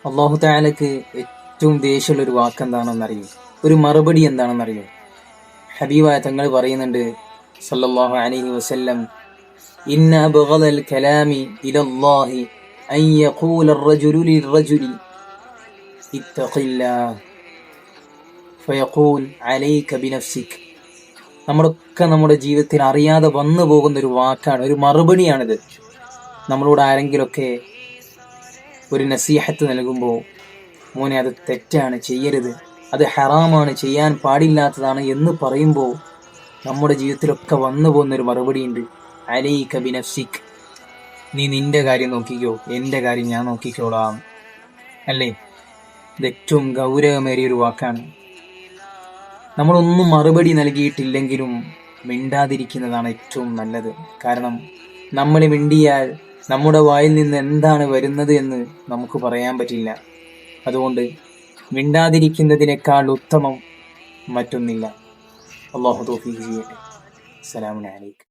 അള്ളാഹു തആലക്ക് ഏറ്റവും ദേഷ്യമുള്ളൊരു വാക്ക് എന്താണെന്നറിയോ? ഒരു മറുപടി എന്താണെന്നറിയോ? ഹബീബായ തങ്ങൾ പറയുന്നുണ്ട് സല്ലല്ലാഹു അലൈഹി വസല്ലം, ഇന്ന അബ്ഗദൽ കലാമി ഇലല്ലാഹി അൻ യഖൂല അർറജുലു ലിർറജുലി ഇത്തഖില്ലാഹ് ഫയഖൂൽ അലൈക ബിനഫ്സിക്. നമ്മുടെ ജീവിതത്തിൽ അറിയാതെ വന്നു പോകുന്ന ഒരു വാക്കാണ്, ഒരു മറുപടിയാണിത്. നമ്മളോട് ആരെങ്കിലുമൊക്കെ ഒരു നസീഹത്ത് നൽകുമ്പോൾ, മോനെ അത് തെറ്റാണ്, ചെയ്യരുത്, അത് ഹറാമാണ്, ചെയ്യാൻ പാടില്ലാത്തതാണ് എന്ന് പറയുമ്പോൾ നമ്മുടെ ജീവിതത്തിലൊക്കെ വന്നു പോകുന്നൊരു മറുപടിയുണ്ട്, അലൈക ബിനഫ്സിക്, നീ നിന്റെ കാര്യം നോക്കിക്കോ, എൻ്റെ കാര്യം ഞാൻ നോക്കിക്കോളാം. അല്ലേ? ഇത് ഏറ്റവും ഗൗരവമേറിയൊരു വാക്കാണ്. നമ്മളൊന്നും മറുപടി നൽകിയിട്ടില്ലെങ്കിലും മിണ്ടാതിരിക്കുന്നതാണ് ഏറ്റവും നല്ലത്. കാരണം നമ്മൾ മിണ്ടിയാൽ നമ്മുടെ വായിൽ നിന്ന് എന്താണ് വരുന്നത് എന്ന് നമുക്ക് പറയാൻ പറ്റില്ല. അതുകൊണ്ട് മിണ്ടാതിരിക്കുന്നതിനേക്കാൾ ഉത്തമം മറ്റൊന്നില്ല. അല്ലാഹു തൗഫീഖ് ചെയ്യട്ടെ. അസ്സലാമു അലൈക്കും.